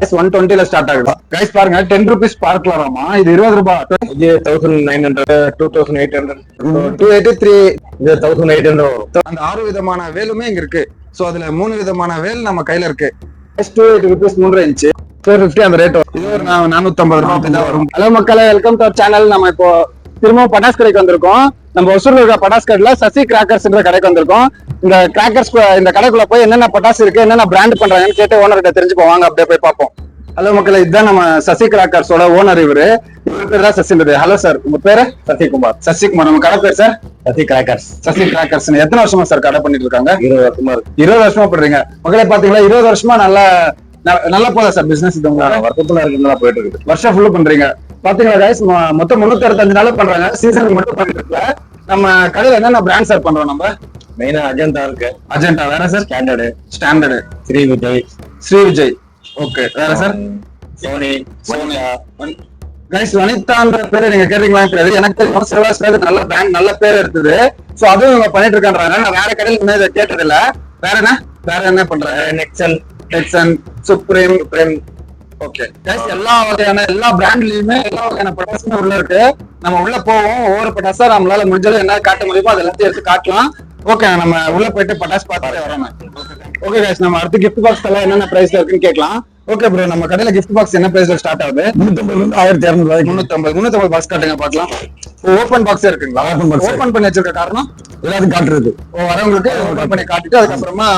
120 start ஆகுது. Guys பாருங்க 10 rupees பார்க்கலாமா, இது 20 ரூபாய். இது 1900, 2800, 283. இது 1800 வரும். அந்த 6 விதமான வேலுமே இங்க இருக்கு. சோ அதுல 3 விதமான வேல் நம்ம கையில இருக்கு. 280 rupees 3 இன்ச் 450 அந்த ரேட். இது ஒரு 450 ரூபாய் தான் வரும். ஹலோ மக்களே, வெல்கம் டு அவர் சேனல். நம்ம இப்போ திரும்பவும் பட்டாஸ் கடைக்கு வந்திருக்கோம். நம்ம ஒசூர்ல இருக்க பட்டாஸ் கடையில சசி கிராக்கர்ஸ் கடைக்கு வந்திருக்கோம். இந்த கிராக்கர்ஸ் இந்த கடைக்குள்ள போய் என்னென்ன பட்டாஸ் இருக்கு, என்னென்ன பிராண்ட் பண்றாங்கன்னு கேட்டு ஓனர்கிட்ட தெரிஞ்சுப்போம். வாங்க அப்படியே போய் பார்ப்போம். ஹலோ மக்களே, இதுதான் நம்ம சசி கிராக்கர்ஸோட ஓனர். இவர் பேர் தான் சசின்றது. ஹலோ சார், உங்க பேரு? சசிகுமார். சசிகுமார். நம்ம கடை பேர் sir Sasi crackers. Sasi crackers. எத்தனை வருஷமா சார் கடை பண்ணிட்டு இருக்காங்க? 20 வருஷமா இருக்கு. 20 வருஷமா பண்றீங்க. மக்களே பாத்தீங்களா, 20 வருஷமா நல்லா போதா சார் பிசினஸ்? இது வருஷத்துல இருக்குங்களா போயிட்டு இருக்குது. வருஷம் ஃபுல்லா பண்றீங்க. பாத்தீங்களா கைஸ், மொத்தம் 365 நாள் பண்றாங்க. சீசனுக்கு மட்டும் பண்ணிட்டு இருக்கல. நம்ம கடையில என்னென்ன பிராண்ட் சார் பண்றோம்? நம்ம மெயினா அஜந்தா இருக்கு. அஜெண்டா. வேற sir? Standard. Shri Vijay. Shri Vijay. Okay. வேற சார்? சோனி. கைஸ், வனிதான்ற பேரு நீங்க கேட்டீங்களா? எனக்கு தெரியும் நல்ல பிராண்ட், நல்ல பேர் இருக்குது. சோ அதுவும் இவங்க பண்ணிட்டு இருக்காங்க. நான் வேற கடையில இதை கேட்டது இல்ல. வேற என்ன பண்றாங்க? Nexon, supreme. ஓகே கைஸ், எல்லா பிராண்ட்லயுமே எல்லா வகையான பட்டாசுமே உள்ள இருக்கு. நம்ம உள்ள போவோம். ஒவ்வொரு பட்டாசா நம்மளால முடிஞ்சது என்ன காட்ட முடியுமோ அது எல்லாத்தையும் எடுத்து காட்டலாம். ஓகே, நம்ம உள்ள போயிட்டு பட்டாசு பார்த்துட்டு வரோம். ஓகே கைஸ், நம்ம அடுத்து கிஃப்ட் பாக்ஸ் எல்லாம் என்னென்ன பிரைஸ்ல இருக்குன்னு கேட்கலாம். ஓகே ப்ரோ, நம்ம கடையில கிஃப்ட் பாக்ஸ் என்ன பிரைஸ்ல ஸ்டார்ட் ஆகுது? 1200 350 பாக்ஸ் காட்டுங்க பாக்கலாம். ஓபன் பாக்ஸ் இருக்குங்களா? ஓபன் பண்ணி வச்சிருக்க காரணம் எல்லாரும் காட்டுறது. வரவங்களுக்கு ஓபன் பண்ணி காட்டிட்டு அதுக்கப்புறமா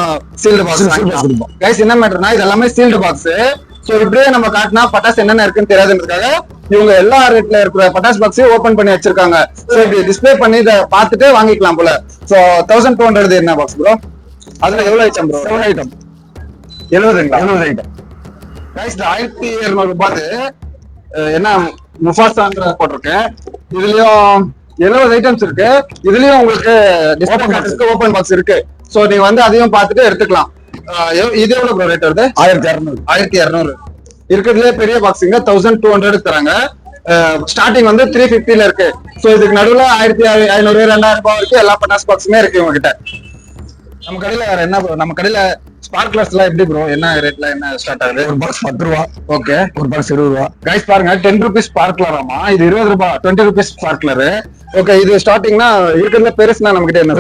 சீல்டு பாக்ஸ். கைஸ், என்ன மேட்டர்னா இது எல்லாமே சீல்டு பாக்ஸ். சோ இப்படியே நம்ம காட்டினா பட்டாசு என்னென்ன இருக்குன்னு தெரியாதுன்றதுக்காக இவங்க எல்லா ரேட்ல இருக்கிற பட்டாசு பாக்ஸையும் ஓபன் பண்ணி வச்சிருக்காங்க. சோ இப்படி டிஸ்பிளே பண்ணி இதை பார்த்துட்டு வாங்கிக்கலாம் போல. சோ 1200 என்ன பாக்ஸ் ப்ரோ? அதுல எவ்வளவு ஐட்டம் ப்ரோ? 7 ஐட்டம். 70ங்களா? 70 ஐட்டம். கைஸ், 1200 ரூபாய் என்ன முஃபாசான்ற போட்டிருக்கேன். இதுலயும் 70 ஐட்டம்ஸ் இருக்கு. இதுலயும் உங்களுக்கு ஓபன் பாக்ஸ் இருக்கு. சோ நீங்க வந்து அதையும் பார்த்துட்டு எடுத்துக்கலாம். இது எவ்வளவு ப்ரோ ரேட் வருது? 1200. இருக்கிறதுல பெரிய பாக்ஸிங்க 1200 தராங்க. ஸ்டார்டிங் வந்து 350ல இருக்கு. சோ இதுக்கு நடுவுல 1500, 2000 ரூபாய் வரைக்கும் எல்லா பட்டாஸ் பாக்ஸுமே இருக்கு இவங்க கிட்ட. நம்ம கடையில வேற என்ன ப்ரோ? நம்ம கடையில ஸ்பார்க்லர்ஸ் எல்லாம் எப்படி ப்ரோ? என்ன ரேட்ல என்ன ஸ்டார்ட் ஆகுது? ஒரு பாக்ஸ் 10 ரூபா. ஓகே, ஒரு பாக்ஸ் 20 ரூபா. கைஸ் பாருங்க, 10 rupees ஸ்பார்க்லராமா, இது 20 ரூபாய். 20 rupees ஸ்பார்க்லர். ஓகே, இது ஸ்டார்டிங்னா இருக்கிறதுல பெருசுனா நம்ம கிட்ட என்ன?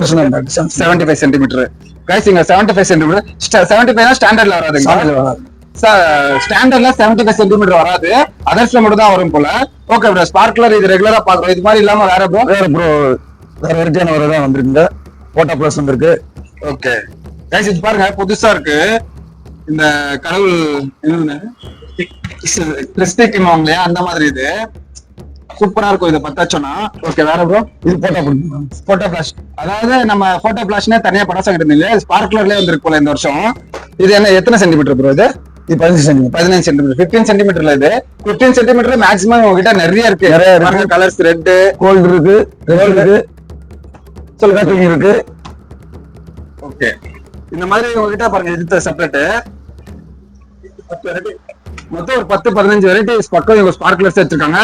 75 சென்டிமீட்டர். கைஸ், இங்க 75 சென்டிமீட்டர். 75 ஸ்டாண்டர்ட்ல வராதுங்க. ஸ்டாண்டர்ட்ல 75 சென்டிமீட்டர் வராது. அதர்ஸ்ல மட்டும் தான் வரும் போல. ஓகே ப்ரோ, ஸ்பார்க்லர் இது ரெகுலரா பாக்குறோம். இது மாதிரி இல்லாம வேற ப்ரோ? வேற வெரைட்டியான வரதான் வந்திருக்குங்க. போட்டா பிளஸ் வந்திருக்கு. ஓகே கைஸ், இது பாருங்க புதுசா இருக்கு. இந்த கடவுள் கிறிஸ்டிக் இல்லையா, அந்த மாதிரி இது சூப்பரா இருக்கும். இதை பத்தாச்சோன்னா. ஓகே, வேற ப்ரோ? இது போட்டோ பிளாஷ். அதாவது நம்ம போட்டோ பிளாஷ்னே தனியா படம் இருந்தீங்க. ஸ்பார்க்லர்லயே வந்திருக்கு போல இந்த வருஷம். இது என்ன எத்தனை சென்டிமீட்டர் ப்ரோ? இது 15 சென்டிமீட்டர். 15 சென்டிமீட்டர்ல இது 15 சென்டிமீட்டர் மேக்ஸிமம் உங்ககிட்ட நிறைய இருக்கு. கலர்ஸ் ரெட், கோல்டு இருக்கு, சொல்லுங்க இருக்கு. ஓகே, இந்த மாதிரி உங்ககிட்ட பாருங்க. இது செப்பரேட். மொத்தம் ஒரு 10-15 வெரைட்டிஸ் பக்கம் இவங்க ஸ்பார்க்லர்ஸ் வச்சிருக்காங்க.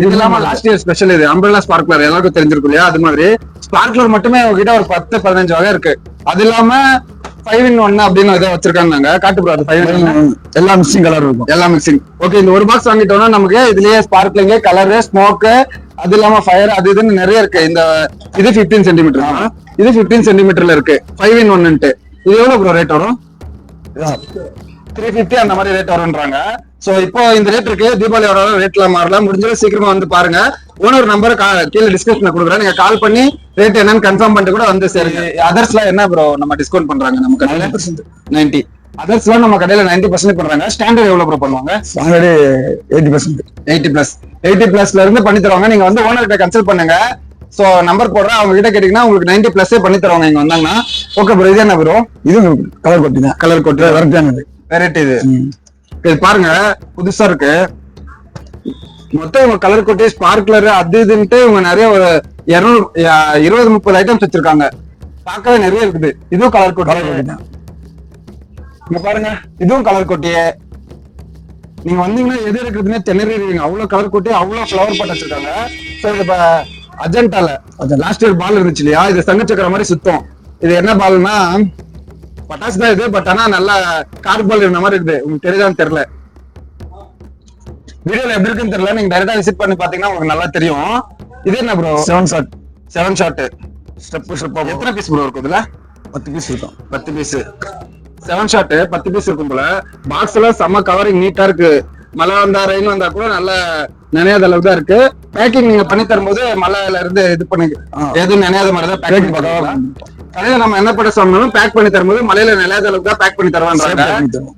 இது இல்லாம லாஸ்ட் இயர் ஸ்பெஷல் இது அம்பர்லா ஸ்பார்க்லர் எல்லாருக்கும் தெரிஞ்சிருக்கும் இல்லையா? அது மாதிரி ஸ்பார்க்லர் மட்டுமே உங்ககிட்ட ஒரு 10-15 வகை இருக்கு. அது இல்லாம 5 in 1 அப்படின்னு இதை வச்சிருக்காங்க. காட்டு ப்ரோ, அது 5 in 1 எல்லா மிக்சிங் கலர் இருக்கும். எல்லா மிக்சிங். ஓகே, இந்த ஒரு பாக்ஸ் வாங்கிட்டோம்னா நமக்கு இதுலயே ஸ்பார்க்லிங், கலரு, ஸ்மோக்கு, அது இல்லாம ஃபயர், அது இதுன்னு நிறைய இருக்கு. இது 15 சென்டிமீட்டர். இது 15 சென்டிமீட்டர்ல இருக்கு. 5 in 1. இது எவ்வளவு ப்ரோ ரேட் வரும்? 350 அந்த மாதிரி ரேட் வரும்ன்றாங்க. சோ இப்போ இந்த ரேட் இருக்கு. தீபாவளி வர ரேட்ல மாறலாம். முடிஞ்சது சீக்கிரமா வந்து பாருங்க. ஓனர் நம்பர் கீழே டிஸ்கிரிப்ஷன்ல கொடுக்குறேன். நீங்க கால் பண்ணி ரேட் என்னன்னு கன்ஃபார்ம் பண்ணிட்டு கூட வந்து சேருங்க. அதர்ஸ்லாம் என்ன ப்ரோ நம்ம டிஸ்கவுண்ட் பண்றாங்க? நம்ம கடையில 90. அதர்ஸ்லாம் நம்ம கடையில 90% பண்றாங்க. ஸ்டாண்டர்ட் எவ்வளவு ப்ரோ பண்ணுவாங்க? ஸ்டாண்டர்ட் 80%. 80+ல இருந்து பண்ணி தருவாங்க. நீங்க வந்து ஓனர் கிட்ட கன்சல்ட் பண்ணுங்க. சோ நம்பர் போடுறேன், அவங்க கிட்ட கேட்டீங்கன்னா உங்களுக்கு 90+ பண்ணி தருவாங்க இங்க வந்தாங்கன்னா. ஓகே ப்ரோ, இது என்ன ப்ரோ? இது கலர் கோட்டி தான். கலர் கோட்டி வெரைட்டியானது. வெரைட்டி இது. இது பாருங்க புதுசா இருக்கு. மொத்தம் இவங்க கலர் கோட்டி, ஸ்பார்க்லர், அது இதுன்ட்டு இவங்க நிறைய ஒரு 220-30 ஐட்டம்ஸ் வச்சிருக்காங்க. பார்க்கவே நிறைய இருக்குது. இதுவும் கலர் கோட்டி தான். இங்க பாருங்க, இதுவும் கலர் கோட்டியே. நீங்க வந்தீங்கன்னா எது இருக்குதுன்னே திணறிடுவீங்க. அவ்வளவு கலர் கோட்டி, அவ்வளவு ஃபிளவர் போட்டு வச்சிருக்காங்க. சோ இப்ப அஜெண்டால லாஸ்ட் இயர் பால் இருந்துச்சு இல்லையா? இது சங்கச்சக்கர மாதிரி சுத்தம். இது என்ன பால்னா பட்டாசு தான் இது, பட் ஆனா நல்லா கார்பால் இருந்த மாதிரி இருக்குது. உங்களுக்கு தெரியுதான்னு தெரியல, வீடியோல எப்படி இருக்குன்னு தெரியல. நீங்க டைரக்டா விசிட் பண்ணி பாத்தீங்கன்னா உங்களுக்கு நல்லா தெரியும். இது என்ன ப்ரோ? 7 ஷாட். 7 ஷாட். ஸ்டெப் ஸ்டெப்பா எத்தனை பீஸ் ப்ரோ இருக்கும் இதுல? 10 பீஸ் இருக்கும். 10 பீஸ். 7 ஷாட் 10 பீஸ் இருக்கும் போல. பாக்ஸ் எல்லாம் செம்ம கவரிங் நீட்டா இருக்கு. மழை வந்தா ரெயின் வந்தா கூட நல்ல நினையாத அளவுக்கு தான் இருக்கு. பேக்கிங் நீங்க பண்ணி தரும்போது மழையில இருந்து இது பண்ணி எதுவும் நினையாத மாதிரி தான் பேக்கிங் பண்ணுவாங்க. கடையில நம்ம என்ன பண்ண சொன்னாலும் பேக் பண்ணி தரும்போது மழையில நினையாத அளவுக்கு தான் பேக் பண்ணி தருவாங்க.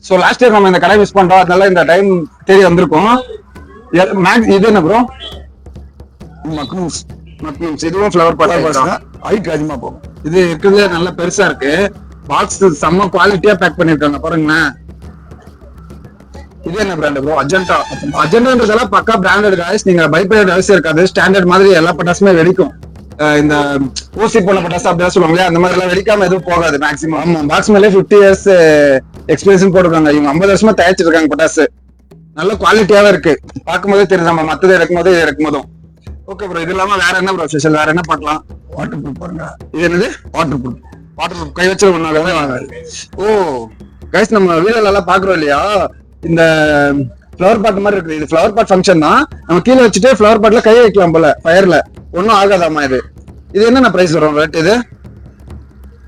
சோ லாஸ்ட் இயர் நம்ம இந்த கடை மிஸ் பண்றோம், அதனால இந்த டைம் தேடி வந்திருக்கோம். இது என்ன ப்ரோ? மக்னூஸ். இதுவும் ஃபிளவர் பாட் தான். ஹைட் அதிகமா போகும். இது இருக்கிறதுல நல்ல பெருசா இருக்கு. பாக்ஸ் செம்ம குவாலிட்டியா பேக் பண்ணிருக்காங்க பாருங்களேன். இது என்ன பிராண்ட் ப்ரோ? அஜெண்டா. அஜெண்டான்றதெல்லாம் பக்கா பிராண்டட் காய்ஸ். நீங்க பயப்பட அவசியம் இருக்காது. ஸ்டாண்டர்ட் மாதிரி எல்லா பட்டாசுமே வெடிக்கும். இந்த ஊசி போன பட்டாசு அப்படிதான் சொல்லுவாங்களே, அந்த மாதிரி எல்லாம் வெடிக்காம எதுவும் போகாது மேக்ஸிமம். ஆமா, பாக்ஸ் மேலே 50 years எக்ஸ்பீரியன்ஸ் போட்டுருக்காங்க. இவங்க 50 வருஷமா தயாரிச்சிட்டு இருக்காங்க பட்டாசு. நல்ல குவாலிட்டியாவே இருக்கு. பார்க்கும்போதே தெரியுது நம்ம மத்தது இறக்கும்போது இறக்கும்போதும். ஓகே ப்ரோ, இது இல்லாம வேற என்ன ப்ரோ ஸ்பெஷல்? வேற என்ன பார்க்கலாம்? வாட்டர் ப்ரூஃப் பாருங்க. இது என்னது? Waterproof. Waterproof. கை வச்சு ஒண்ணாகவே வாங்க. ஓ கைஸ், நம்ம வீடியோல எல்லாம் பாக்குறோம் இல்லையா, இந்த ஃபிளவர் பாட் மாதிரி இருக்குது. இது ஃபிளவர் பாட் ஃபங்க்ஷன் தான். நம்ம கீழே வச்சுட்டு ஃபிளவர் பாட்ல கை வைக்கலாம் போல. ஃபயர்ல ஒன்னும் ஆகாதாமா இது. இது என்னென்ன பிரைஸ் வரும் ரேட்?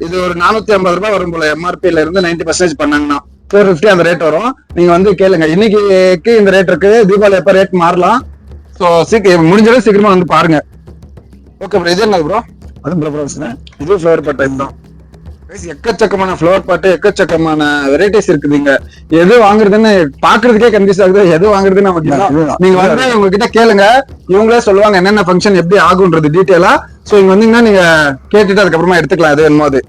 இது ஒரு 450 ரூபாய் வரும் போல. எம்ஆர்பில இருந்து 90% பண்ணாங்கன்னா 450 அந்த ரேட் வரும். நீங்க வந்து கேளுங்க. இன்னைக்கு இந்த ரேட் இருக்கு. தீபாவளி எப்ப ரேட் மாறலாம். சோ சீக்கிரம் முடிஞ்சளவு சீக்கிரமா வந்து பாருங்க. ஓகே ப்ரோ, இது என்ன ப்ரோ? அதுவும் ஃபிளவர். இது ஃபிளவர் பாட் டைப் தான். எக்கச்சக்கமான ஃபிளவர் பாட்டு, எக்கச்சக்கமான வெரைட்டிஸ் இருக்குதுங்க. எது வாங்குறதுன்னு பாக்குறதுக்கே கன்ஃபியூஸ் ஆகுது. எது வாங்குறதுன்னு நமக்கு நீங்க வந்து உங்ககிட்ட கேளுங்க, இவங்களே சொல்லுவாங்க என்னென்ன ஃபங்க்ஷன் எப்படி ஆகுன்றது டீட்டெயிலா. சோ இங்க வந்தீங்கன்னா நீங்க கேட்டுட்டு அதுக்கப்புறமா எடுத்துக்கலாம் எது வேணுமோ அது.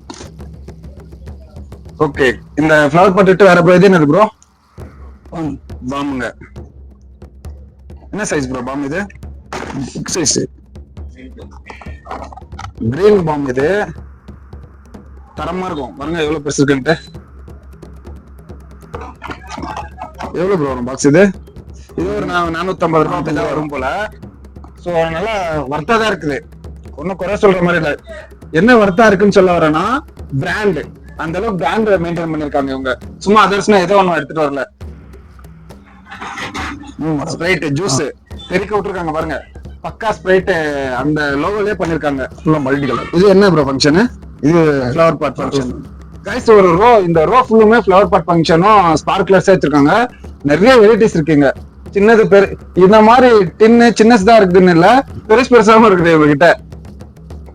ஓகே, இந்த ஃபிளவர் பாட்டு விட்டு வேற ப்ரோ இது என்னது ப்ரோ? பாம்புங்க. என்ன சைஸ் ப்ரோ பாம் இது? Big size. Green bomb. இது தரமா இருக்கும் பாருங்க, எவ்வளவு பெருசு இருக்குன்ட்டு. எவ்வளவு ப்ரோ வரும் பாக்ஸ் இது? இது ஒரு 450 ரூபாய் தான் வரும் போல. சோ நல்லா வர்த்தா தான் இருக்குது. ஒன்னும் குறை சொல்ற மாதிரி இல்ல. என்ன வர்த்தா இருக்குன்னு சொல்ல வரேன்னா, பிராண்ட் அந்த அளவுக்கு பிராண்ட் மெயின்டைன் பண்ணிருக்காங்க இவங்க. சும்மா அதர்ஸ்னா ஏதோ ஒண்ணு எடுத்துட்டு வரல. ஸ்ப்ரைட் ஜூஸ் தெறிக்க விட்டுருக்காங்க பாருங்க. பக்கா ஸ்ப்ரைட் அந்த லோகோலயே பண்ணிருக்காங்க. ஃபுல்லா மல்டி கலர். இது என்ன ப்ரோ ஃபங்க்ஷன்? இது ஃபிளவர் பாட் ஃபங்க்ஷன் கைஸ். ஒரு ரோ, இந்த ரோ ஃபுல்லுமே ஃபிளவர் பாட் ஃபங்க்ஷனும் ஸ்பார்க்லர்ஸ் வச்சிருக்காங்க. நிறைய வெரைட்டிஸ் இருக்குங்க. சின்னது பெரு இந்த மாதிரி டின்னு சின்னதுதான் இருக்குதுன்னு இல்ல, பெருசாவும் இருக்குது இவங்ககிட்ட.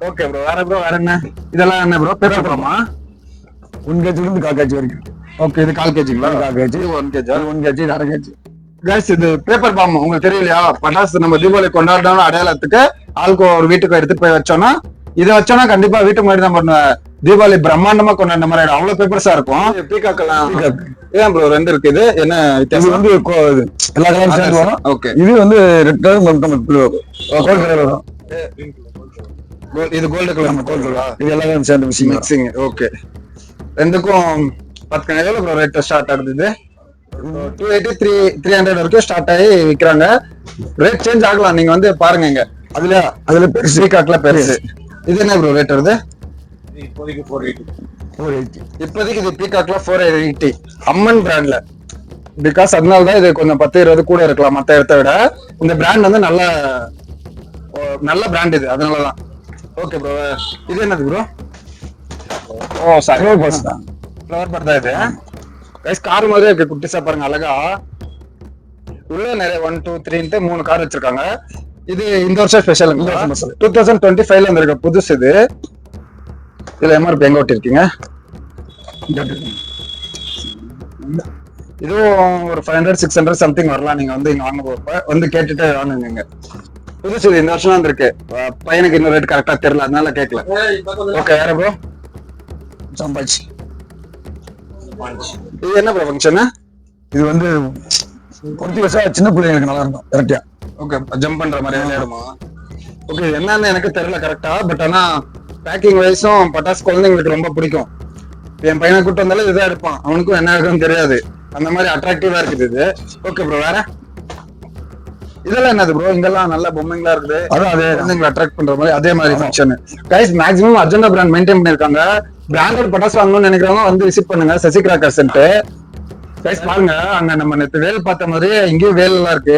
ஓகே ப்ரோ, வேற ப்ரோ வேற என்ன? இதெல்லாம் என்ன ப்ரோ? பேப்பர் ப்ரோமா? 1 kg இருந்து 1/4 kg வரைக்கும். ஓகே, இது 1/4 kgங்களா? 1/4 kg, 1 kg, 1 kg, 1/2 kg. Guys, இது பேப்பர் பாம் உங்களுக்கு தெரியலையா? பட்டாசு நம்ம தீபாவளி கொண்டாடணும் அடையாளத்துக்கு ஆளுக்கு ஒரு வீட்டுக்கு எடுத்துட்டு போய் வச்சோம்னா, இதை வச்சோம்னா கண்டிப்பா வீட்டு முன்னாடி தான் பண்ணுவேன். தீபாவளி பிரம்மாண்டமா கொண்டாட மாதிரி அவ்வளவு பேப்பர்ஸா இருக்கும். பீகாக்கெல்லாம் ஏன் ப்ரோ ரெண்டு இருக்குது? இது என்ன வித்தியாசம்? வந்து எல்லா கலரும் சேர்ந்து வரும். ஓகே, இது வந்து ரெட் கலர் கோல்ட் கலர் வரும். இது கோல்டு கலர். Gold colour. இது எல்லா கலரும் சேர்ந்து மிக்சிங். ஓகே, ரெண்டுக்கும் 10 எவ்வளவு ப்ரோ ரேட் ஸ்டார்ட் ஆகுது? இது 280 300 வரைக்கும் ஸ்டார்ட் ஆகி விற்கிறாங்க. ரேட் சேஞ்ச் ஆகலாம், நீங்க வந்து பாருங்க. இங்க அதுல பெருசு, பீகாக்ல பெருசு. இது என்ன ப்ரோ ரேட் வருது? இப்போதைக்கு 480. இப்போதைக்கு இது பீகாக்ல 480 அம்மன் பிராண்ட்ல. பிகாஸ் அதனாலதான் இது கொஞ்சம் 10-20 கூட இருக்கலாம் மத்த இடத்த விட. இந்த பிராண்ட் வந்து நல்ல பிராண்ட் இது, அதனாலதான். ஓகே ப்ரோ, இது என்னது ப்ரோ? ஓ சாரி, ஃபிளவர் பாட் தான் இது. கைஸ், கார் மாதிரியே இருக்கு. குட்டிஸா பாருங்க, அழகா. உள்ள நிறைய 1 2 3 3 கார் வச்சிருக்காங்க. இது இந்த வருஷம் ஸ்பெஷல். 2025ல வந்திருக்க புதுசு இது. இதுல எம்ஆர்பி எங்க ஓட்டிருக்கீங்க? இதுவும் ஒரு 500 600 சம்திங் வரலாம். நீங்க வந்து இங்க வாங்க போறப்ப வந்து கேட்டுட்டு வாங்குங்க. புதுசு இது, இந்த வருஷம் தான் வந்திருக்கு. பையனுக்கு இன்னும் ரேட் கரெக்டா தெரியல, அதனால கேட்கல. ஓகே, வேற ப்ரோ? சம்பாச்சி. இது என்ன ப்ரோ ஃபங்க்ஷன்? இது வந்து குறைச்சி வச்சா சின்ன பிள்ளைங்களுக்கு நல்லா இருக்கும். கரெக்டா? ஓகே, ஜம்ப் பண்ற மாதிரி விளையாடுமா? ஓகே, என்னன்னு எனக்கு தெரியல கரெக்டா. பட் ஆனா பேக்கிங் வைஸும் பட்டாசு குழந்தைங்களுக்கு ரொம்ப பிடிக்கும். என் பையனை கூட்டு வந்தாலும் இதுதான் எடுப்பான். அவனுக்கும் என்ன இருக்குன்னு தெரியாது. அந்த மாதிரி அட்ராக்டிவா இருக்குது இது. ஓகே ப்ரோ, வேற? இதெல்லாம் என்னது ப்ரோ? இங்கெல்லாம் நல்ல பொம்மைங்களா இருக்குது. அதான் அதே குழந்தைங்களை அட்ராக்ட் பண்ற மாதிரி அதே மாதிரி function. Guys, maximum agenda brand maintain பண்ணிருக்காங்க. பிராண்டட் பட்டாசு வாங்கணும்னு நினைக்கிறவங்க வந்து விசிட் பண்ணுங்க சசி கிராக்கர்ஸ். கைஸ் பாருங்க, அங்க நம்ம நேற்று வேல் பார்த்த மாதிரி இங்கேயும் வேல் எல்லாம் இருக்கு.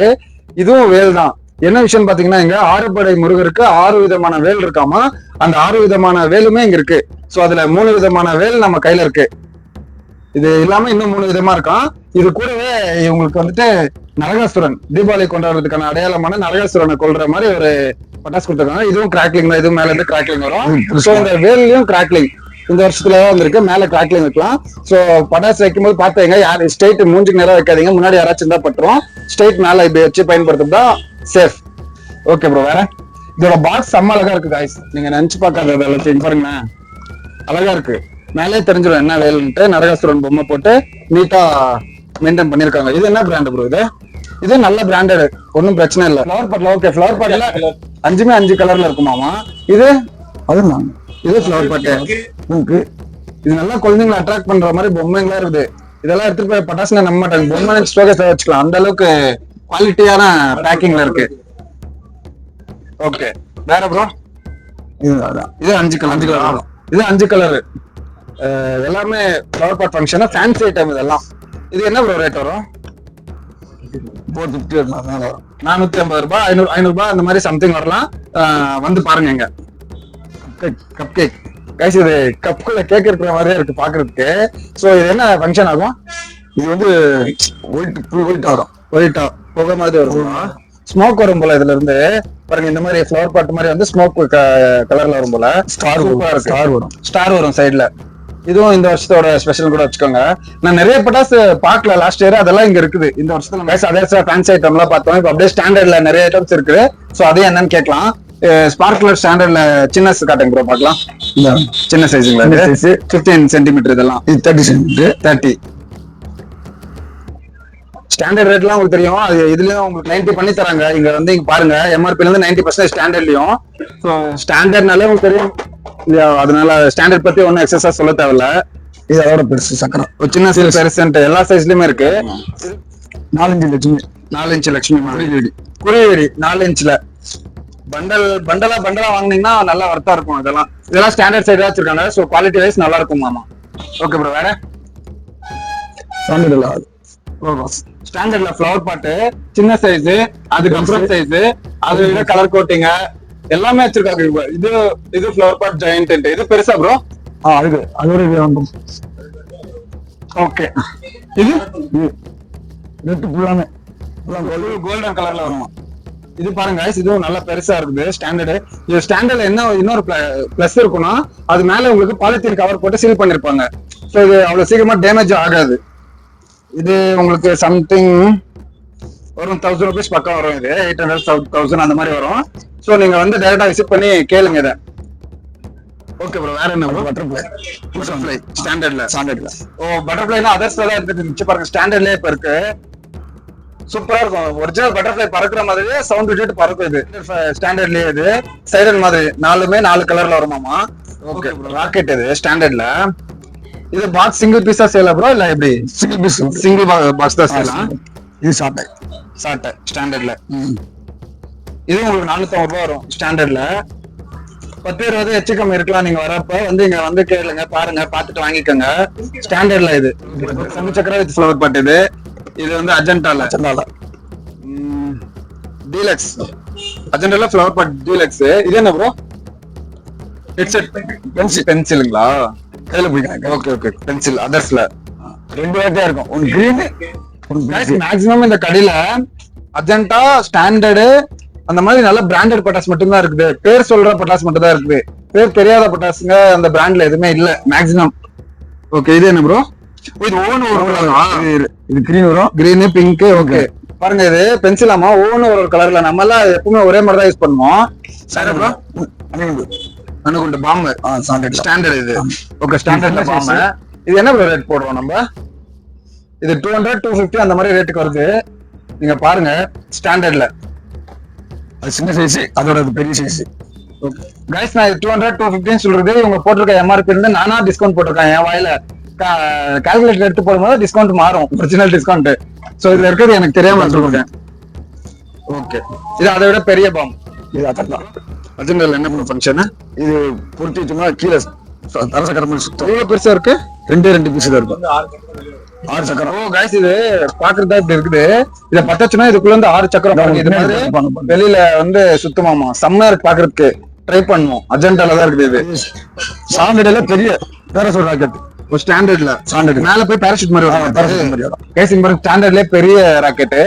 இதுவும் வேல் தான். என்ன விஷயம் பாத்தீங்கன்னா, இங்க 6 படை முருகருக்கு 6 விதமான வேல் இருக்காமா. அந்த 6 விதமான வேலுமே இங்க இருக்கு. சோ அதுல 3 விதமான வேல் நம்ம கையில இருக்கு. இது இல்லாம இன்னும் 3 விதமா இருக்கான். இது கூடவே இவங்களுக்கு வந்துட்டு நரகாசுரன் தீபாவளி கொண்டாடுறதுக்கான அடையாளமான நரகாசுரனை கொல்ற மாதிரி ஒரு பட்டாசு கொடுத்துருக்காங்க. இதுவும் கிராக்லிங் தான். இதுவும் மேல இருந்து கிராக்லிங் வரும். சோ இந்த வேலையும் கிராக்லிங் இந்த வருஷத்துல வந்திருக்கு. மேல கிராக்லிங் வைக்கலாம். சோ பட்டாசு வைக்கும் போது பாத்தீங்க, யாரு ஸ்ட்ரெயிட் மூஞ்சுக்கு நேரம் வைக்காதீங்க. முன்னாடி யாராச்சும் இருந்தா பட்டுரும். ஸ்ட்ரெயிட் மேல இப்படி வச்சு பயன்படுத்துறதா சேஃப். Okay bro. வேற இதோட பாக்ஸ் செம்ம அழகா இருக்கு காய்ஸ். நீங்க நினைச்சு பார்க்காத எல்லாத்தையும் பாருங்க, அழகா இருக்கு. மேலே தெரிஞ்சிடும் என்ன வேலைன்ட்டு. நரகாசுரன் பொம்மை போட்டு நீட்டா மெயின்டைன் பண்ணிருக்காங்க. இது என்ன பிராண்ட் ப்ரோ? இது நல்ல பிராண்டட், ஒன்னும் பிரச்சனை இல்ல. ஃபிளவர் பாட்ல ஓகே. ஃபிளவர் பாட்ல 5மே 5 கலர்ல இருக்குமாமா. இது அதுதான் இது ஃபிளவர் பாட்டு. இது நல்லா குழந்தைங்களை அட்ராக்ட் பண்ற மாதிரி பொம்மைங்களா இருக்குது. இதெல்லாம் எடுத்துட்டு போய் பட்டாசுல நம்ப மாட்டாங்க. பொம்மை ஸ்டோரேஜ் வச்சுக்கலாம். அந்த அளவுக்கு குவாலிட்டியான பேக்கிங்ல இருக்கு. ஓகே. வேற ப்ரோ? இது 5 கலர். இது 5 கலர். எல்லாமே flower pot function fancy item இதெல்லாம். இது என்ன ப்ரோ ரேட் வரும்? 450 ரூபாய், 500 ரூபாய் அந்த மாதிரி சம்திங் வரலாம். வந்து பாருங்க. இங்க கப் கேக் கைஸ். இது கப்புக்குள்ள கேக் இருக்கிற மாதிரியே இருக்கு பாக்குறதுக்கு. சோ இது என்ன ஃபங்க்ஷன் ஆகும்? இது வந்து ஒயிட் ஆகும். ஒயிட்டா புகை மாதிரி வரும். ஸ்மோக் வரும் போல இதுல இருந்து. பாருங்க, இந்த மாதிரி ஃபிளவர் பாட் மாதிரி வந்து ஸ்மோக் கலர்ல வரும் போல. ஸ்டார் வரும் சைடுல. இதுவும் இந்த வருஷத்தோட ஸ்பெஷல் கூட வச்சுக்கோங்க. நான் நிறைய பட்டாசு பார்க்கல லாஸ்ட் இயர். அதெல்லாம் இங்க இருக்குது இந்த வருஷத்துல. கைஸ் அதே ஃபேன்சி ஐட்டம் எல்லாம் பார்த்தோம். இப்போ அப்படியே ஸ்டாண்டர்ட்ல நிறைய ஐட்டம்ஸ் இருக்கு. சோ அதே என்னன்னு கேட்கலாம். ஸ்பார்க்லர் ஸ்டாண்டர்ட்ல சின்ன காட்டுங்க ப்ரோ பார்க்கலாம். சின்ன சைஸ்ல 15 சென்டிமீட்டர். இதெல்லாம் 30 சென்டிமீட்டர். 30 ஸ்டாண்டர்ட் ரேட்லாம் உங்களுக்கு தெரியும். அது இதுலயும் உங்களுக்கு 90 பண்ணி தராங்க. இங்க வந்து இங்க பாருங்க, எம்ஆர்பில இருந்து 90% ஸ்டாண்டர்ட்லயும். ஸோ ஸ்டாண்டர்ட்னாலே உங்களுக்கு தெரியும் இல்லையா? அதனால ஸ்டாண்டர்ட் பத்தி ஒன்னும் எக்ஸஸா சொல்ல தேவையில்ல. இது அதோட பெருசு சக்கரம். ஒரு சின்ன சைஸ் பெருசன்ட் எல்லா சைஸ்லயுமே இருக்கு. 4 இன்ச் லட்சுமி. 4 இன்ச் லட்சுமி குருவிடி 4 இன்ச்ல பண்டலா வாங்குனீங்கன்னா நல்லா வர்த்தா இருக்கும். இதெல்லாம் ஸ்டாண்டர்ட் சைடு வச்சிருக்காங்க. ஸோ குவாலிட்டி வைஸ் நல்லா இருக்கும் மாமா. Okay bro. வேற ஸ்டாண்டர்ட்ல ஃபிளவர் பாட்டு சின்ன சைஸ், அதுக்கு அப்புறம் சைஸ், அது விட கலர் கோட்டிங் எல்லாமே வச்சிருக்காங்க. இது ஃபிளவர் பாட் ஜெயண்ட். இது பெருசா ப்ரோ? அதுக்கு அதோட இது வந்து ஓகே. இது நெட் ஃபுல்லாமே கோல்டன் கலர்ல வருமா? இது பாருங்க, இதுவும் நல்லா பெருசா இருக்குது. ஸ்டாண்டர்டு. இது ஸ்டாண்டர்ட்ல என்ன இன்னொரு பிளஸ் இருக்குன்னா, அது மேல உங்களுக்கு பாலித்தீன் கவர் போட்டு சீல் பண்ணிருப்பாங்க. ஸோ இது அவ்வளவு சீக்கிரமா டேமேஜ் ஆகாது. இது உங்களுக்கு சம்திங் வரும் 1000 rupees பக்கம் வரும். இது 800 1000 அந்த மாதிரி வரும். ஸோ நீங்க வந்து டைரக்டா விசிட் பண்ணி கேளுங்க இதை. Okay bro. வேற என்ன ப்ரோ? பட்டர்ஃப்ளை ஸ்டாண்டர்ட்ல. ஓ, பட்டர்ஃப்ளைனா அதர்ஸ்ல தான் இருந்துச்சு பாருங்க. ஸ்டாண்டர்ட்லயே இப்ப இருக்கு. சூப்பரா இருக்கும். ஒரிஜினல் பட்டர்ஃப்ளை பறக்குற மாதிரியே சவுண்ட் விட்டுட்டு பறக்கும். இது ஸ்டாண்டர்ட்லயே. இது சைரன் மாதிரி 4மே 4 கலர்ல வருமாமா. Okay bro. ராக்கெட் இது ஸ்டாண்டர்ட்ல. இது பாக்ஸ் சிங்கிள் பீஸா சேல் ப்ரோ இல்ல எப்படி? சிங்கிள் பாக்ஸ் தான் சேலாம். இது சாட்டை ஸ்டாண்டர்ட்ல. இது உங்களுக்கு 450 ரூபாய் வரும் ஸ்டாண்டர்ட்ல. 10 20 எச்சுக்கம் இருக்கலாம். நீங்க வரப்ப வந்து இங்க வந்து கேளுங்க, பாருங்க, பாத்துட்டு வாங்கிக்கோங்க. ஸ்டாண்டர்ட்ல. இது சங்கு சக்கர வித் ஃபிளவர் பாட். இது வந்து அஜெண்டால டீலக்ஸ். அஜெண்டால flower pot deluxe. இது என்ன ப்ரோ? ஹெட்செட் பென்சிலுங்களா? கையில பிடிக்காங்க. ஓகே. பென்சில் அதர்ஸ்ல 2 வெரைட்டியா இருக்கும். ஒன்னு கிரீன், மேக்ஸிமம் இந்த கடையில அஜெண்டா, ஸ்டாண்டர்டு அந்த மாதிரி நல்ல பிராண்டட் பட்டாசு மட்டும் தான் இருக்குது. பேர் சொல்ற பட்டாசு மட்டும் தான் இருக்குது. பேர் தெரியாத பட்டாசுங்க அந்த பிராண்ட்ல எதுவுமே இல்ல மேக்ஸிமம். ஓகே. இது என்ன ப்ரோ? இது ஓன் ஒரு கலர். இது கிரீன் வரும், கிரீன், பிங்க். ஓகே. பாருங்க, இது பென்சிலாமா ஓன் ஒரு கலர்ல. நம்ம எல்லாம் எப்பவுமே ஒரே மாதிரி தான் யூஸ் பண்ணுவோம். சார் ப்ரோ அணுகுண்டு பாம்பு ஸ்டாண்டர்ட். இது ஓகே. ஸ்டாண்டர்ட்ல பாம்பு. இது என்ன ப்ரோ ரேட் போடுறோம் நம்ம? இது 200 250 அந்த மாதிரி ரேட்டுக்கு வருது. நீங்க பாருங்க ஸ்டாண்டர்ட்ல. அது சின்ன சைஸ், அதோட பெரிய சைஸ். ஓகே கைஸ், நான் 200 250 சொல்றது இவங்க போட்டிருக்க எம்ஆர்பி இருந்து நானா டிஸ்கவுண்ட் போட்டிருக்கேன். என் வாயில கால்குலேட்டர் எடுத்து போடும்போது டிஸ்கவுண்ட் மாறும், ஒரிஜினல் டிஸ்கவுண்ட். சோ இதுல இருக்கிறது எனக்கு தெரியாம சொல்றேன். ஓகே. இது அதை விட பெரிய பாம். இது அதான் அஜெண்டால என்ன ஃபங்க்ஷன்? இது பொருத்தி வச்சோம்னா கீழே தர சக்கரம் மாதிரி சுத்தம். எவ்வளவு பெருசா இருக்கு? 2 பீஸ் தான் இருக்கும். 6 சக்கரம். ஓ கைஸ், இது பாக்குறதா இப்படி இருக்குது. இத பத்தச்சுன்னா இதுக்குள்ள இருந்து 6 சக்கரம் பாருங்க. இது மாதிரி வெளியில வந்து சுத்தமாமா செம்மையா இருக்கு பாக்குறதுக்கு. ட்ரை பண்ணுவோம். அஜெண்டால தான் இருக்குது இது. ஸ்டாண்டர்ட்ல பெரிய பேராசூட் ராக்கெட். ஒரு ஸ்டாண்டர்ட்ல ஸ்டாண்டர்ட் மேல போய் பேராஷூட் மாதிரி வரும். பேராசூட் மாதிரி வரும். கைஸ் இங்க பாருங்க, ஸ்டாண்டர்ட்லயே பெரிய ராக்கெட்.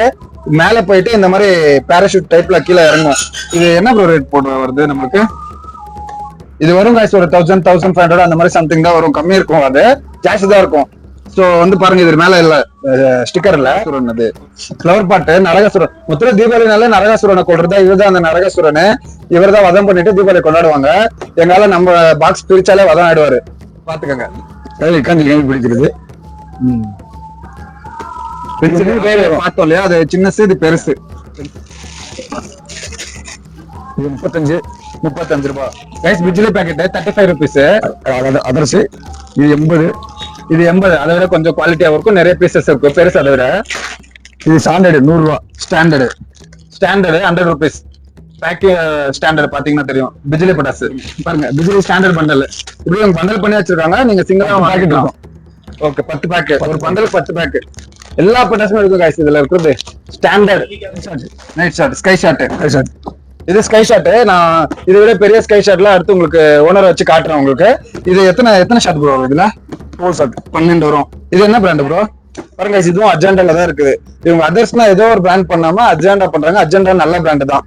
மேல போயிட்டு இந்த மாதிரி பேராஷூட் டைப்ல கீழே இறங்கும். இது என்ன ப்ரோ ரேட் போட்டு வருது நமக்கு? இது வரும் கைஸ் ஒரு 1000 1500 அந்த மாதிரி சம்திங் தான் வரும். கம்மி இருக்கும், அது ஜாஸ்தி தான் இருக்கும். சோ வந்து பாருங்க, இது மேல இல்ல ஸ்டிக்கர் இல்ல அது ஃபிளவர் பாட்டு நரகாசுரன். மொத்தம் தீபாவளினால நரகாசுரனை கொள்றதா இவர்தான் அந்த நரகாசுரன். இவர் தான் வதம் பண்ணிட்டு தீபாவளி கொண்டாடுவாங்க. எங்கால நம்ம பாக்ஸ் பிரிச்சாலே வதம் ஆயிடுவாரு, பாத்துக்கோங்க. கையில் பிடிக்கிறது. பார்த்தோம் இல்லையா, அது சின்னசு இது பெருசு. இது 35 ரூபாய். கைஸ் பிஜிலி பாக்கெட் 35 ருபீஸ். அதர்ஸ் இது 80. இது 80. அதை விட கொஞ்சம் குவாலிட்டியா இருக்கும், நிறைய பீசஸ் இருக்கும் பெருசு. அதை விட இது ஸ்டாண்டர்டு 100 ரூபா. Standard 100 rupees. பேக்கிங் ஸ்டாண்டர்ட் பாத்தீங்கன்னா தெரியும். பிஜிலி பட்டாசு பாருங்க, பிஜிலி ஸ்டாண்டர்ட் பண்டல். இப்படி பண்டல் பண்ணி வச்சிருக்காங்க. நீங்க சிங்கிளா பாக்கெட் இருக்கும். Okay, 10 pack. ஒரு பண்டல் 10 பேக். எல்லா பட்டாசுமே இருக்கும் கைஸ். இதுல இருக்கிறது standard night shot, sky shot. இது ஸ்கை ஷாட். நான் இதை விட பெரிய ஸ்கை ஷாட்ல அடுத்து உங்களுக்கு ஓனரை வச்சு காட்டுறேன் உங்களுக்கு. இது எத்தனை ஷாட் ப்ரோ? இதுல 4 ஷாட் 12 வரும். இது என்ன பிராண்ட் ப்ரோ? பாருங்க, இதுவும் அஜெண்டால தான் இருக்குது. இவங்க அதர்ஸ்னா ஏதோ ஒரு பிராண்ட் பண்ணாம அஜெண்டா பண்றாங்க. அஜெண்டா நல்ல பிராண்ட் தான்.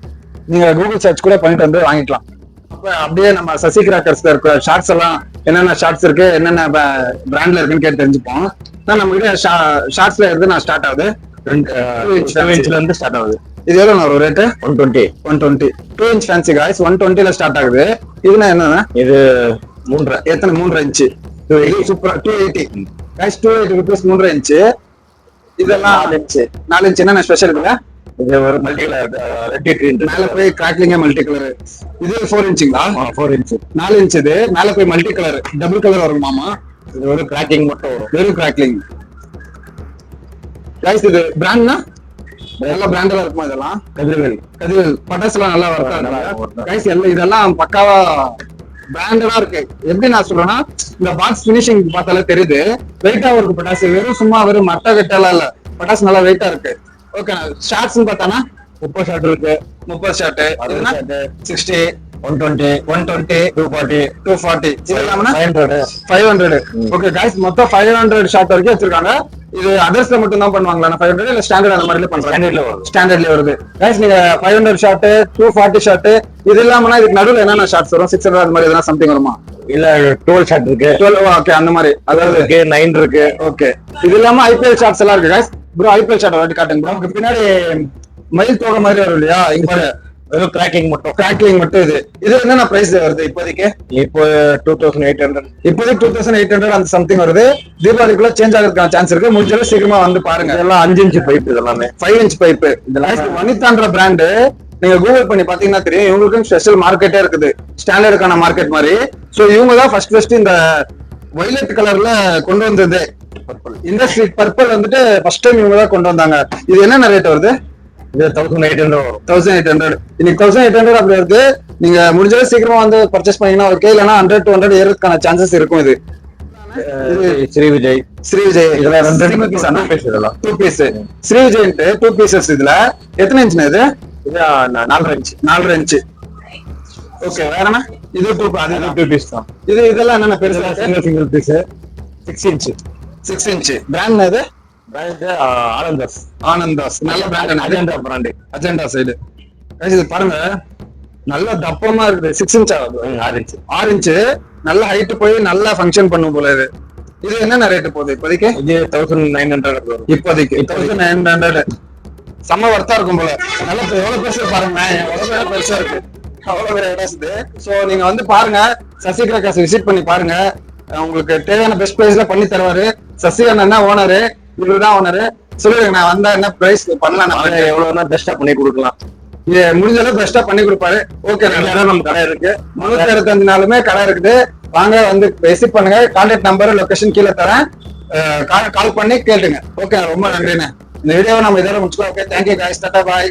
நீங்க கூகுள் சர்ச் கூட பண்ணிட்டு வந்து வாங்கிக்கலாம். அப்படியே நம்ம சசி கிராக்கர்ஸ்ல இருக்கிற ஷார்ட்ஸ் எல்லாம் என்னென்ன ஷார்ட்ஸ் இருக்கு, என்னென்ன பிராண்ட்ல இருக்குன்னு கேட்டு தெரிஞ்சுப்போம். நம்ம கிட்ட ஷார்ட்ஸ்ல இருந்து நான் ஸ்டார்ட் ஆகுது 2 இன்ச்ல இருந்து ஸ்டார்ட் ஆகுது. இது எவ்வளவு ஒரு ரேட்டு? 120. 2 இன்ச் ஃபேன்சி காய்ஸ் 120ல ஸ்டார்ட் ஆகுது. இதுனா என்னன்னா இது 3.5. எத்தனை? 3.5 இன்ச். இது சூப்பரா 280 காய்ஸ். 280 rupees 3.5 inch. இதெல்லாம் 4 இன்ச். என்ன ஸ்பெஷல் இருக்குல்ல? இது ஒரு மல்டி கலர் ரெட் கிரீன். மேல போய் கிராக்லிங்கா மல்டி கலர். இது 4 இன்ச்சுங்களா? 4 இன்ச். 4 இன்ச். இது மேல போய் மல்டி கலர் டபுள் கலர் வருமாமா. இது ஒரு கிராக்கிங் மட்டும் வரும், வெறும் கிராக்லிங். கைஸ் இது பிராண்ட்னா நல்ல பிராண்டா இருக்குமா? இதெல்லாம் கதிர்வேல் பட்டாசு எல்லாம் நல்லா வரும் கைஸ். எல்லாம் இதெல்லாம் பக்காவா பிராண்டடா இருக்கு. எப்படி நான் சொல்றேன்னா, இந்த பாக்ஸ் பினிஷிங் பார்த்தாலே தெரியுது வெயிட்டா இருக்கு பட்டாசு. வெறும் சும்மா வெறும் மட்டை கட்டெல்லாம் இல்ல, பட்டாசு நல்லா வெயிட்டா இருக்கு. ஓகே, ஷார்ட்ஸ் பார்த்தானா 30 ஷார்ட் இருக்கு. 30 ஷார்ட் 60 120 240 240 இதெல்லாம் 500. ஓகே गाइस, மொத்தம் 500 ஷார்ட் வரைக்கும் வச்சிருக்காங்க. இது அதர்ஸ்ல மட்டும் தான் பண்ணுவாங்களா? 500 இல்ல ஸ்டாண்டர்ட் அந்த மாதிரில பண்றாங்க? ஸ்டாண்டர்ட்ல வருது गाइस. நீங்க 500 ஷார்ட் 240 ஷார்ட் இது இல்லாமனா இதுக்கு நடுவுல என்னென்ன ஷார்ட்ஸ் வரும்? 600 அந்த மாதிரி எதனா சம்திங் வருமா? இல்ல 12 ஷார்ட் இருக்கு. 12 ஓகே, அந்த மாதிரி. அதாவது இருக்கு 9 இருக்கு. ஓகே, இது இல்லாம ஐபிஎல் ஷார்ட்ஸ் எல்லாம் இருக்கு गाइस. ப்ரோ ஐபிஎல் ஷார்ட் வாட்டி காட்டுங்க ப்ரோ. உங்களுக்கு பின்னாடி மயில் தோகை மாதிரி வரும் இல்லையா? இங்க வெறும் கிராக்கிங் மட்டும். இது என்னென்ன பிரைஸ் வருது இப்போதைக்கு? இப்போ 2800. இப்போதைக்கு 2800 அந்த சம்திங் வருது. தீபாவளிக்குள்ள சேஞ்ச் ஆகிறதுக்கான சான்ஸ் இருக்கு. முடிஞ்சாலும் சீக்கிரமா வந்து பாருங்க. இதெல்லாம் 5 இன்ச் பைப். இதெல்லாமே 5 இன்ச் பைப். இதெல்லாம் வனிதான்ற பிராண்ட். நீங்க கூகுள் பண்ணி பாத்தீங்கன்னா தெரியும். இவங்களுக்கும் ஸ்பெஷல் மார்க்கெட்டே இருக்குது, ஸ்டாண்டர்டுக்கான மார்க்கெட் மாதிரி. சோ இவங்க தான் ஃபர்ஸ்ட் இந்த வயலட் கலர்ல கொண்டு வந்தது. இண்டஸ்ட்ரி பர்பிள் வந்துட்டு ஃபர்ஸ்ட் டைம் இவங்க தான் கொண்டு வந்தாங்க. இது என்னென்ன ரேட் வருது? இது 1800 வரும். 1800 இன்னைக்கு 1800 அப்படி இருக்கு. நீங்க முடிஞ்சாலும் சீக்கிரமா வந்து பர்ச்சேஸ் பண்ணீங்கன்னா ஓகே. இல்லைன்னா 100 to 100 ஏறதுக்கான சான்சஸ் இருக்கும். இது ஸ்ரீ விஜய் இதுல 2 piece. 2 piece Sri Vijay 2 pieces. இதுல எத்தனை இன்ச் இது? 4.5 இன்ச். ஓகே, வேற என்ன? இது 2 பீஸ் தான். இதெல்லாம் என்னென்ன பெருசா? Single piece 6 inch. பிராண்ட் இது? ஆனந்தாஸ் நல்ல பிராண்ட். அஜெண்டா சைடு இது பாருங்க, நல்ல தப்பமா இருக்குது. 6 இன்ச் ஆகுது. 6 இன்ச் நல்ல ஹைட் போய் நல்லா ஃபங்க்ஷன் பண்ணும் போல. இது என்னென்ன ரேட் போகுது இப்போதைக்கு? 1900 இப்போதைக்கு 1900. செம்ம வர்த்தா இருக்கும் போல. நல்ல எவ்வளவு பெருசா பாருங்க, எவ்வளவு பெருசா இருக்கு. அவ்வளவு இடம். சோ நீங்க வந்து பாருங்க, சசி கிராக்கர்ஸ் விசிட் பண்ணி பாருங்க. உங்களுக்கு தேவையான பெஸ்ட் பிரைஸ்ல பண்ணி தருவாரு. சசி அண்ணன் ஓனரு, இவருதான் ஓனரு. சொல்லுங்க, நான் வந்தா என்ன பிரைஸ் பண்ணலாம்? எவ்வளவுனா பெஸ்டா பண்ணி கொடுக்கலாம். முடிஞ்ச அளவுக்கு பெஸ்டா பண்ணி கொடுப்பாரு. ஓகே, நம்ம கடை இருக்கு. 365 நாளுமே கடை இருக்குது. வாங்க வந்து விசிட் பண்ணுங்க. கான்டாக்ட் நம்பர் லொகேஷன் கீழே தரேன். கால் பண்ணி கேட்டுங்க. ஓகே, ரொம்ப நன்றிண்ணே. இந்த வீடியோவை நம்ம இதோட முடிச்சுக்கலாம். ஓகே, தேங்க்யூ गाइस, டாடா பாய்.